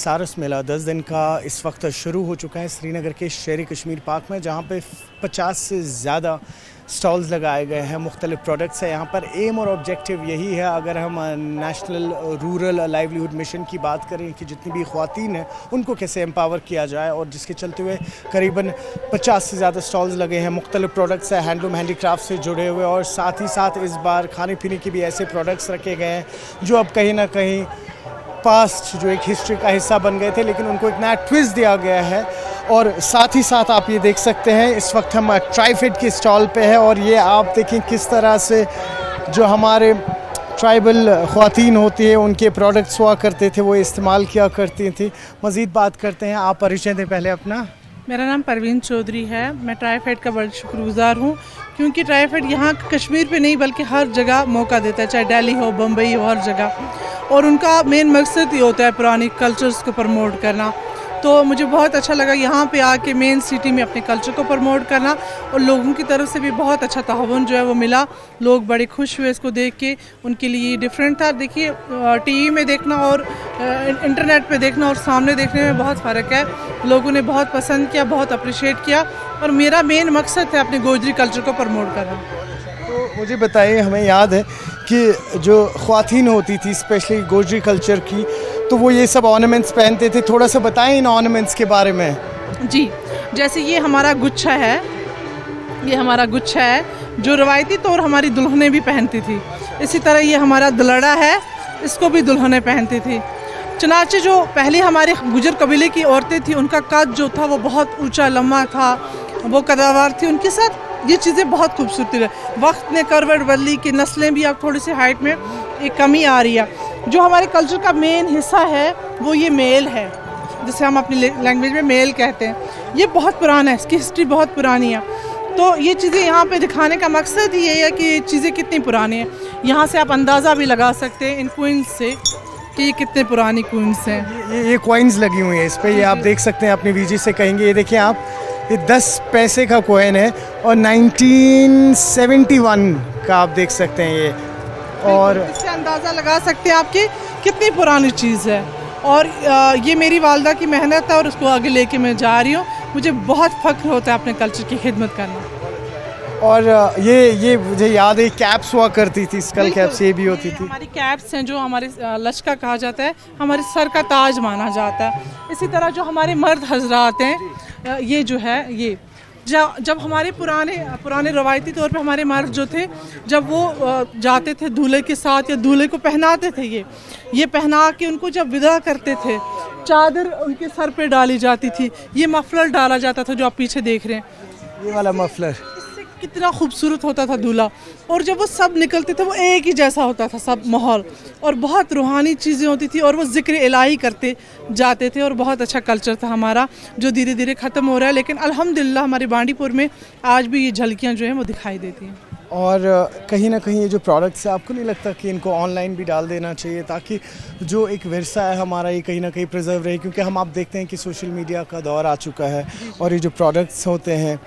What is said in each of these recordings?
सारस मेला 10 दिन का इस वक्त शुरू हो चुका है श्रीनगर के शेर कश्मीर पार्क में, जहाँ पे 50 से ज़्यादा स्टॉल्स लगाए गए हैं। मुख्तलिफ प्रोडक्ट्स है यहाँ पर। एम और ऑब्जेक्टिव यही है, अगर हम नेशनल रूरल लाइवलीहुड मिशन की बात करें कि जितनी भी ख्वातीन हैं उनको कैसे एम्पावर किया जाए, और जिसके चलते हुए करीबन 50 से ज़्यादा स्टॉल्स लगे हैं। मुख्तलिफ प्रोडक्ट्स है हैंडलूम हैंडीक्राफ्ट से जुड़े हुए, और साथ ही साथ इस बार खाने पीने के भी ऐसे प्रोडक्ट्स रखे गए हैं जो अब कहीं ना कहीं पास्ट जो एक हिस्ट्री का हिस्सा बन गए थे, लेकिन उनको एक नया ट्विस्ट दिया गया है। और साथ ही साथ आप ये देख सकते हैं इस वक्त हम ट्राइफेड के स्टॉल पे है, और ये आप देखें किस तरह से जो हमारे ट्राइबल ख्वातीन होती है उनके प्रोडक्ट्स हुआ करते थे वो इस्तेमाल किया करती थी। मज़ीद बात करते हैं, आप परिचय दें पहले अपना। मेरा नाम परवीन चौधरी है। मैं ट्राइफेड का बड़ा शुक्रगुज़ार हूँ, क्योंकि ट्राइफेड यहाँ कश्मीर पे नहीं बल्कि हर जगह मौका देता है, चाहे दिल्ली हो, बम्बई हो, हर जगह। और उनका मेन मकसद ये होता है पुरानी कल्चर्स को प्रमोट करना। तो मुझे बहुत अच्छा लगा यहाँ पे आके मेन सिटी में अपने कल्चर को प्रमोट करना, और लोगों की तरफ से भी बहुत अच्छा ताउन जो है वो मिला। लोग बड़े खुश हुए इसको देख के, उनके लिए डिफरेंट था। देखिए टीवी में देखना और इंटरनेट पे देखना और सामने देखने में बहुत फ़र्क है। लोगों ने बहुत पसंद किया, बहुत अप्रिशिएट किया, और मेरा मेन मकसद है अपने गोजरी कल्चर को प्रमोट करना। तो मुझे बताइए, हमें याद है कि जो ख्वातीन होती थी स्पेशली गोजरी कल्चर की, तो वो ये सब ऑर्नामेंट्स पहनते थे। थोड़ा सा बताएं इन ऑर्नामेंट्स के बारे में। जी, जैसे ये हमारा गुच्छा है, ये हमारा गुच्छा है जो रवायती तौर हमारी दुल्हनें भी पहनती थी। इसी तरह ये हमारा दलड़ा है, इसको भी दुल्हनें पहनती थी। चनाचे जो पहले हमारे गुजर कबीले की औरतें थी उनका कद जो था वो बहुत ऊंचा लम्बा था, वो कदावर थी। उनके साथ ये चीज़ें बहुत खूबसूरती है। वक्त ने करवट बदली कि नस्लें भी अब थोड़ी सी हाइट में एक कमी आ रही है। जो हमारे कल्चर का मेन हिस्सा है वो ये मेल है, जिसे हम अपनी लैंग्वेज में मेल कहते हैं। ये बहुत पुराना है, इसकी हिस्ट्री बहुत पुरानी है। तो ये चीज़ें यहाँ पे दिखाने का मकसद ये है कि ये चीज़ें कितनी पुरानी हैं। यहाँ से आप अंदाज़ा भी लगा सकते हैं इन क्वींस से कि ये कितने पुरानी क्वींस हैं। ये कॉइन्स लगी हुई हैं इस पर, ये आप देख सकते हैं अपनी वीजी से कहेंगे। ये देखिए आप, ये 10 पैसे का कॉइन है और 1971 का आप देख सकते हैं ये। और इससे अंदाज़ा लगा सकते हैं आपकी कितनी पुरानी चीज़ है। और ये मेरी वालदा की मेहनत है और उसको आगे लेके मैं जा रही हूँ। मुझे बहुत फ़ख्र होता है अपने कल्चर की खिदमत करना। और ये मुझे याद है कैप्स हुआ करती थी, स्कल कैप्स ये भी होती थी। हमारी कैप्स हैं जो हमारे लश्का कहा जाता है, हमारे सर का ताज माना जाता है। इसी तरह जो हमारे मर्द हजरात हैं, ये जो है ये जब हमारे पुराने रवायती तौर पे हमारे मर्द जो थे, जब वो जाते थे दूल्हे के साथ या दूल्हे को पहनाते थे, ये पहना के उनको जब विदा करते थे, चादर उनके सर पे डाली जाती थी। ये मफलर डाला जाता था जो आप पीछे देख रहे हैं, ये वाला मफलर। कितना खूबसूरत होता था दूल्हा। और जब वो सब निकलते थे वो एक ही जैसा होता था सब माहौल, और बहुत रूहानी चीज़ें होती थी, और वो जिक्र इलाही करते जाते थे। और बहुत अच्छा कल्चर था हमारा जो धीरे धीरे ख़त्म हो रहा है, लेकिन अल्हम्दुलिल्लाह हमारे बांडीपुर में आज भी ये झलकियाँ जो हैं वो दिखाई देती हैं। और कहीं ना कहीं ये जो प्रोडक्ट्स है, आपको नहीं लगता कि इनको ऑनलाइन भी डाल देना चाहिए, ताकि जो एक विरसा है हमारा ये कहीं ना कहीं प्रिजर्व रहे? क्योंकि हम आप देखते हैं कि सोशल मीडिया का दौर आ चुका है, और ये जो प्रोडक्ट्स होते हैं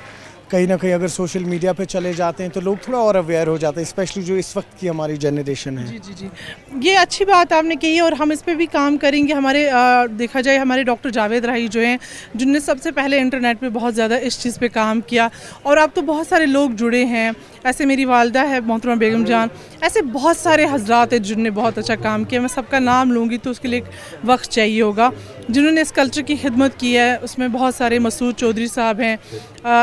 कहीं ना कहीं अगर सोशल मीडिया पे चले जाते हैं तो लोग थोड़ा और अवेयर हो जाते हैं, स्पेशली जो इस वक्त की हमारी जनरेशन है। जी, ये अच्छी बात आपने कही, और हम इस पे भी काम करेंगे। हमारे देखा जाए हमारे डॉक्टर जावेद राही जो हैं, जिनने सबसे पहले इंटरनेट पे बहुत ज़्यादा इस चीज़ पे काम किया, और अब तो बहुत सारे लोग जुड़े हैं। ऐसे मेरी वालदा है मोहतरमा बेगम जान, ऐसे बहुत सारे हजरात हैं जिन्होंने बहुत अच्छा काम किया। मैं सबका नाम लूँगी तो उसके लिए वक्त चाहिए होगा, जिन्होंने इस कल्चर की खिदमत की है। उसमें बहुत सारे मसूद चौधरी साहब हैं,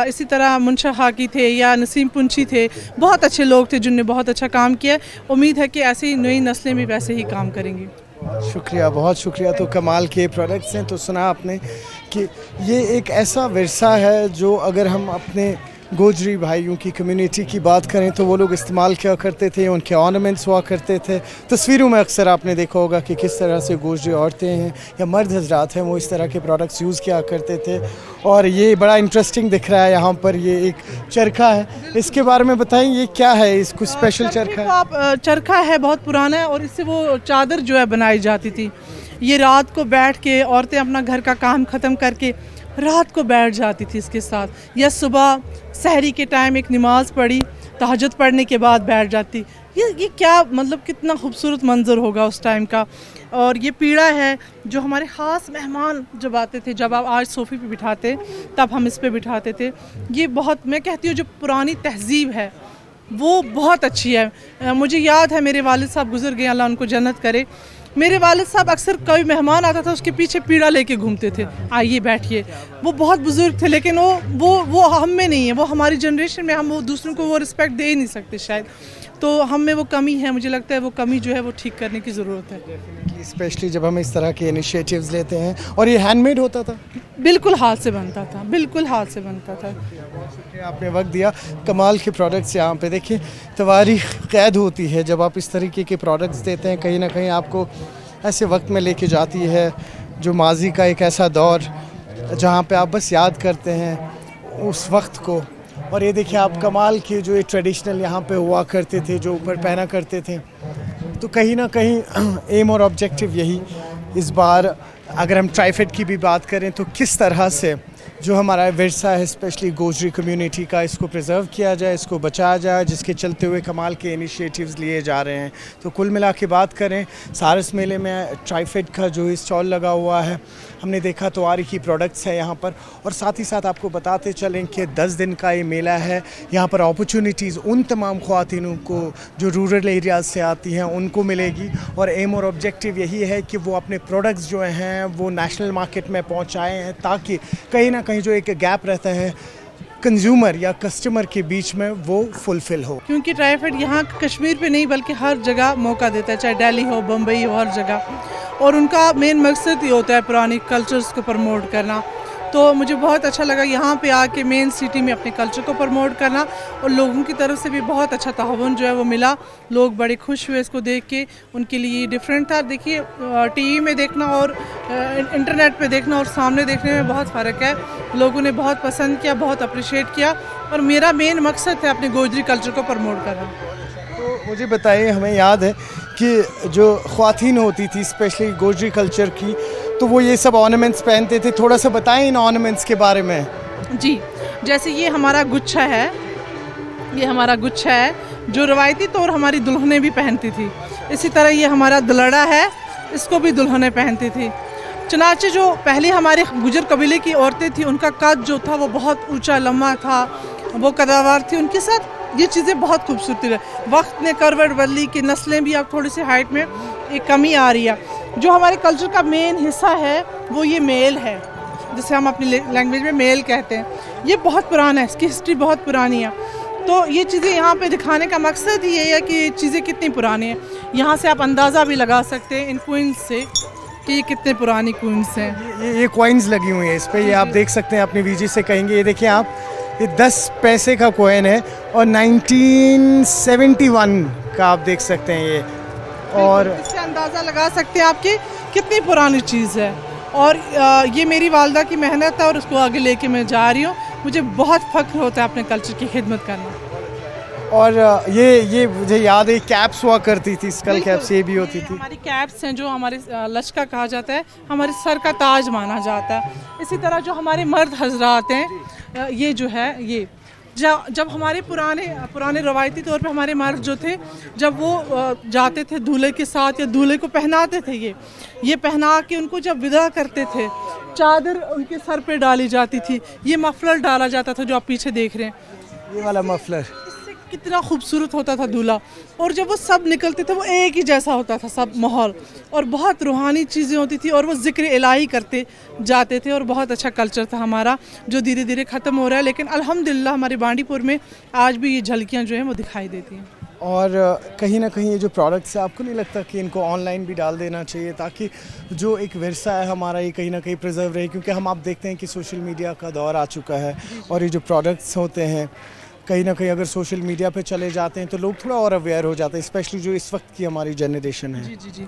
इसी तरह मुनशा हाकी थे या नसीम पुंछी थे। बहुत अच्छे लोग थे जिन्होंने बहुत अच्छा काम किया। उम्मीद है कि ऐसी नई नस्लें भी वैसे ही काम करेंगी। शुक्रिया, बहुत शुक्रिया। तो कमाल के प्रोडक्ट्स हैं। तो सुना आपने कि ये एक ऐसा विरसा है जो अगर हम अपने गोजरी भाइयों की कम्युनिटी की बात करें तो वो लोग इस्तेमाल किया करते थे, उनके ऑर्नामेंट्स हुआ करते थे। तस्वीरों में अक्सर आपने देखा होगा कि किस तरह से गोजरी औरतें हैं या मर्द हजरात हैं वो इस तरह के प्रोडक्ट्स यूज़ किया करते थे। और ये बड़ा इंटरेस्टिंग दिख रहा है यहाँ पर, ये एक चरखा है, इसके बारे में बताएं ये क्या है? इसको स्पेशल चरखा है? आप चरखा है, बहुत पुराना है, और इससे वो चादर जो है बनाई जाती थी। ये रात को बैठ के औरतें अपना घर का काम ख़त्म करके रात को बैठ जाती थी इसके साथ, या सुबह सहरी के टाइम एक नमाज़ पढ़ी तहज्जुद पढ़ने के बाद बैठ जाती। ये क्या मतलब कितना खूबसूरत मंजर होगा उस टाइम का। और ये पीड़ा है जो हमारे ख़ास मेहमान जब आते थे, जब आप आज सोफ़े पे बिठाते तब हम इस पे बिठाते थे। ये बहुत, मैं कहती हूँ जो पुरानी तहज़ीब है वो बहुत अच्छी है। मुझे याद है मेरे वालिद साहब गुज़र गए, अल्लाह उनको जन्नत करे। मेरे वालिद साहब अक्सर कोई मेहमान आता था उसके पीछे पीड़ा लेके घूमते थे, आइए बैठिए। वो बहुत बुज़ुर्ग थे लेकिन वो हम में नहीं है, वो हमारी जनरेशन में हम वो दूसरों को वो रिस्पेक्ट दे ही नहीं सकते शायद। तो हम में वो कमी है, मुझे लगता है वो कमी जो है वो ठीक करने की ज़रूरत है। स्पेशली जब हम इस तरह के इनिशिएटिव्स लेते हैं। और ये हैंडमेड होता था? बिल्कुल हाथ से बनता था, बिल्कुल हाथ से बनता था। आपने वक्त दिया। कमाल के प्रोडक्ट्स यहाँ पे देखिए, तवारीख कैद होती है जब आप इस तरीके के प्रोडक्ट्स देते हैं। कहीं ना कहीं आपको ऐसे वक्त में लेके जाती है जो माजी का एक ऐसा दौर जहाँ पे आप बस याद करते हैं उस वक्त को। और ये देखिए आप कमाल के जो ये ट्रेडिशनल यहाँ पे हुआ करते थे, जो ऊपर पहना करते थे। तो कहीं ना कहीं एम और ऑब्जेक्टिव यही इस बार, अगर हम ट्राइफेड की भी बात करें तो किस तरह से जो हमारा विरसा है स्पेशली गोजरी कम्युनिटी का, इसको प्रिजर्व किया जाए, इसको बचाया जाए, जिसके चलते हुए कमाल के इनिशिएटिव्स लिए जा रहे हैं। तो कुल मिला के बात करें, सारस मेले में ट्राइफेड का जो स्टॉल लगा हुआ है, हमने देखा तवारी की प्रोडक्ट्स है यहाँ पर। और साथ ही साथ आपको बताते चलें कि 10 दिन का ये मेला है। यहाँ पर अपॉर्चुनिटीज़ उन तमाम ख़वातीनों को जो रूरल एरियाज़ से आती हैं उनको मिलेगी। और एम और ऑब्जेक्टिव यही है कि वो अपने प्रोडक्ट्स जो हैं वो नेशनल मार्केट में पहुँचाएँ हैं, ताकि कहीं ना कहीं जो एक गैप रहता है कंज्यूमर या कस्टमर के बीच में वो फुलफिल हो। क्योंकि ट्राइफेड यहाँ कश्मीर पे नहीं बल्कि हर जगह मौका देता है, चाहे दिल्ली हो, बम्बई हो, हर जगह। और उनका मेन मकसद ये होता है पुरानी कल्चर्स को प्रमोट करना। तो मुझे बहुत अच्छा लगा यहाँ पे आके मेन सिटी में अपने कल्चर को प्रमोट करना। और लोगों की तरफ से भी बहुत अच्छा ताउन जो है वो मिला, लोग बड़े खुश हुए इसको देख के। उनके लिए डिफरेंट था। देखिए टीवी में देखना और इंटरनेट पे देखना और सामने देखने में बहुत फ़र्क है। लोगों ने बहुत पसंद किया, बहुत अप्रिशिएट किया। और मेरा मेन मकसद है अपने गोजरी कल्चर को प्रमोट करना। तो मुझे बताइए, हमें याद है कि जो ख़वातीन होती थी स्पेशली गोजरी कल्चर की, तो वो ये सब ऑर्नामेंट्स पहनते थे। थोड़ा सा बताएं इन ऑर्नामेंट्स के बारे में। जी, जैसे ये हमारा गुच्छा है, ये हमारा गुच्छा है जो रवायती तौर हमारी दुल्हनें भी पहनती थी। इसी तरह ये हमारा दलड़ा है, इसको भी दुल्हनें पहनती थी। चनाचे जो पहले हमारे गुजर कबीले की औरतें थी उनका कद जो था वो बहुत ऊंचा लम्बा था, वो कदावर थी। उनके साथ ये चीज़ें बहुत खूबसूरती है। वक्त ने करवट बदली कि नस्लें भी अब थोड़ी सी हाइट में एक कमी आ रही है। जो हमारे कल्चर का मेन हिस्सा है वो ये मेल है, जिसे हम अपनी लैंग्वेज में मेल कहते हैं। ये बहुत पुराना है, इसकी हिस्ट्री बहुत पुरानी है। तो ये चीज़ें यहाँ पे दिखाने का मकसद ये है कि ये चीज़ें कितनी पुरानी हैं। यहाँ से आप अंदाज़ा भी लगा सकते हैं इन क्वींस से कि ये कितने पुरानी क्वींस हैं। ये कॉइन्स लगी हुई हैं इस पर, ये आप देख सकते हैं अपनी वीजी से कहेंगे। ये देखिए आप, ये 10 पैसे का कॉइन है और 1971 का आप देख सकते हैं ये। और इससे अंदाज़ा लगा सकते हैं आपकी कितनी पुरानी चीज़ है। और ये मेरी वालदा की मेहनत है और उसको आगे लेके मैं जा रही हूँ। मुझे बहुत फ़ख्र होता है अपने कल्चर की खिदमत करना। और ये मुझे याद है कैप्स हुआ करती थी, स्कल कैप्स ये भी होती थी। हमारी कैप्स हैं जो हमारे लश्का कहा जाता है, हमारे सर का ताज माना जाता है। इसी तरह जो हमारे मर्द हजरात हैं, ये जो है ये जब हमारे पुराने रवायती तौर पे हमारे मर्द जो थे, जब वो जाते थे दूल्हे के साथ या दूल्हे को पहनाते थे, ये पहना के उनको जब विदा करते थे, चादर उनके सर पे डाली जाती थी। ये मफलर डाला जाता था जो आप पीछे देख रहे हैं, ये वाला मफलर। कितना खूबसूरत होता था दूल्हा। और जब वो सब निकलते थे वो एक ही जैसा होता था सब माहौल, और बहुत रूहानी चीज़ें होती थी। और वो जिक्र इलाही करते जाते थे। और बहुत अच्छा कल्चर था हमारा जो धीरे धीरे ख़त्म हो रहा है, लेकिन अल्हम्दुलिल्लाह हमारे बांडीपुर में आज भी ये झलकियाँ जो हैं वो दिखाई देती हैं। और कहीं ना कहीं ये जो प्रोडक्ट्स है, आपको नहीं लगता कि इनको ऑनलाइन भी डाल देना चाहिए, ताकि जो एक विरसा है हमारा ये कहीं ना कहीं प्रिजर्व रहे? क्योंकि हम आप देखते हैं कि सोशल मीडिया का दौर आ चुका है, और ये जो प्रोडक्ट्स होते हैं कहीं ना कहीं अगर सोशल मीडिया पे चले जाते हैं तो लोग थोड़ा और अवेयर हो जाते हैं, स्पेशली जो इस वक्त की हमारी जनरेशन है। जी,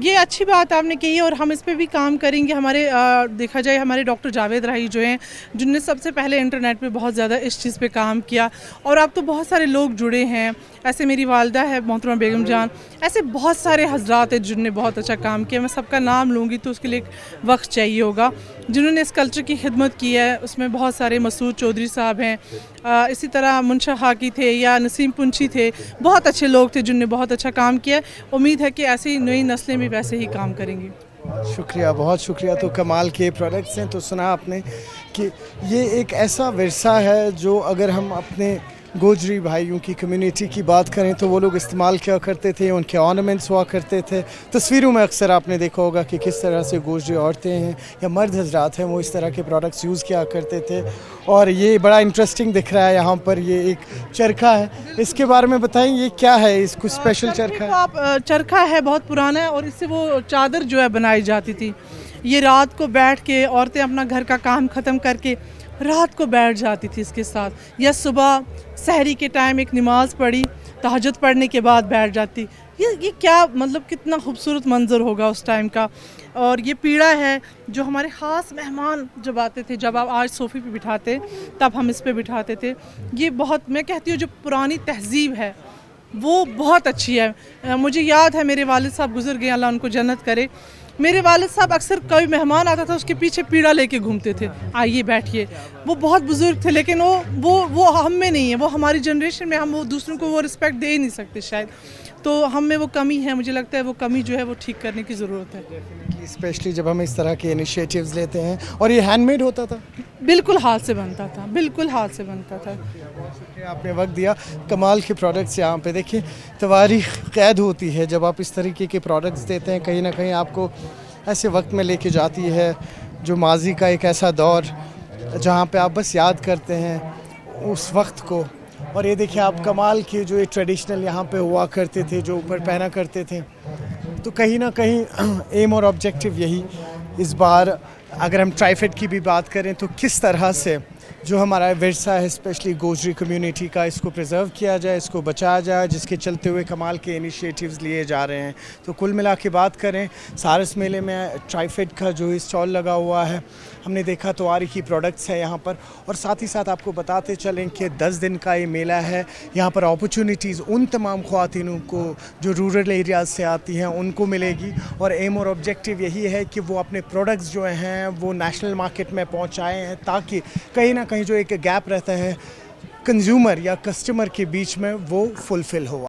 ये अच्छी बात आपने कही और हम इस पे भी काम करेंगे। हमारे देखा जाए हमारे डॉक्टर जावेद राही जो हैं, जिनने सबसे पहले इंटरनेट पे बहुत ज़्यादा इस चीज़ पे काम किया, और अब तो बहुत सारे लोग जुड़े हैं। ऐसे मेरी वालदा है मोहतरमा बेगम जान, ऐसे बहुत सारे हजरात हैं जिनने बहुत अच्छा काम किया। मैं सबका नाम लूँगी तो उसके लिए वक्त चाहिए होगा। जिन्होंने इस कल्चर की खिदमत की है, उसमें बहुत सारे मसूद चौधरी साहब हैं, इसी तरह मुनशा हाकी थे या नसीम पुंछी थे। बहुत अच्छे लोग थे जिन्होंने बहुत अच्छा काम किया। उम्मीद है कि ऐसी ही नई नस्लें भी वैसे ही काम करेंगी। शुक्रिया, बहुत शुक्रिया। तो कमाल के प्रोडक्ट्स हैं। तो सुना आपने कि ये एक ऐसा विरसा है जो अगर हम अपने गोजरी भाइयों की कम्युनिटी की बात करें तो वो लोग इस्तेमाल किया करते थे, उनके ऑर्नामेंट्स हुआ करते थे। तस्वीरों में अक्सर आपने देखा होगा कि किस तरह से गोजरी औरतें हैं या मर्द हजरात हैं वो इस तरह के प्रोडक्ट्स यूज़ किया करते थे। और ये बड़ा इंटरेस्टिंग दिख रहा है यहाँ पर, ये एक चरखा है, इसके बारे में बताएं ये क्या है, इसको स्पेशल चरखा है? आप चरखा है, बहुत पुराना है और इससे वो चादर जो है बनाई जाती थी। ये रात को बैठ के औरतें अपना घर का काम ख़त्म करके रात को बैठ जाती थी इसके साथ, या सुबह सहरी के टाइम एक नमाज़ पढ़ी, तहज्जुद पढ़ने के बाद बैठ जाती। ये क्या मतलब कितना खूबसूरत मंजर होगा उस टाइम का। और ये पीड़ा है जो हमारे ख़ास मेहमान जब आते थे, जब आप आज सोफ़े पे बिठाते तब हम इस पे बिठाते थे। ये बहुत, मैं कहती हूँ जो पुरानी तहज़ीब है वो बहुत अच्छी है। मुझे याद है मेरे वालिद साहब गुज़र गए, अल्लाह उनको जन्नत करे। मेरे वालिद साहब अक्सर कोई मेहमान आता था उसके पीछे पीड़ा लेके घूमते थे, आइए बैठिए। वो बहुत बुजुर्ग थे लेकिन वो हम में नहीं है, वो हमारी जनरेशन में हम वो दूसरों को वो रिस्पेक्ट दे ही नहीं सकते शायद। तो हम में वो कमी है, मुझे लगता है वो कमी जो है वो ठीक करने की ज़रूरत है। स्पेशली जब हम इस तरह के इनिशिएटिव्स लेते हैं। और ये हैंडमेड होता था? बिल्कुल हाथ से बनता था, बिल्कुल हाथ से बनता था। आपने वक्त दिया। कमाल के प्रोडक्ट्स यहाँ पे देखिए, तवारीख कैद होती है जब आप इस तरीके के प्रोडक्ट्स देते हैं। कहीं ना कहीं आपको ऐसे वक्त में लेके जाती है जो माजी का एक ऐसा दौर जहाँ पे आप बस याद करते हैं उस वक्त को। और ये देखिए आप कमाल के जो ये ट्रेडिशनल यहाँ पे हुआ करते थे, जो ऊपर पहना करते थे। तो कहीं ना कहीं एम और ऑब्जेक्टिव यही इस बार, अगर हम ट्राइफेड की भी बात करें तो किस तरह से जो हमारा विरसा है स्पेशली गोजरी कम्युनिटी का, इसको प्रिजर्व किया जाए, इसको बचाया जाए, जिसके चलते हुए कमाल के इनिशिएटिव्स लिए जा रहे हैं। तो कुल मिला के बात करें, सारस मेले में ट्राइफेड का जो स्टॉल लगा हुआ है, हमने देखा तवारी की प्रोडक्ट्स है यहाँ पर। और साथ ही साथ आपको बताते चलें कि 10 दिन का ये मेला है। यहाँ पर अपॉर्चुनिटीज़ उन तमाम ख़वातीनों को जो रूरल एरियाज़ से आती हैं उनको मिलेगी। और एम और ऑब्जेक्टिव यही है कि वो अपने प्रोडक्ट्स जो हैं वो नेशनल मार्केट में पहुँचाएँ हैं, ताकि कहीं ना कहीं जो एक गैप रहता है कंज्यूमर या कस्टमर के बीच में वो फुलफ़िल हो।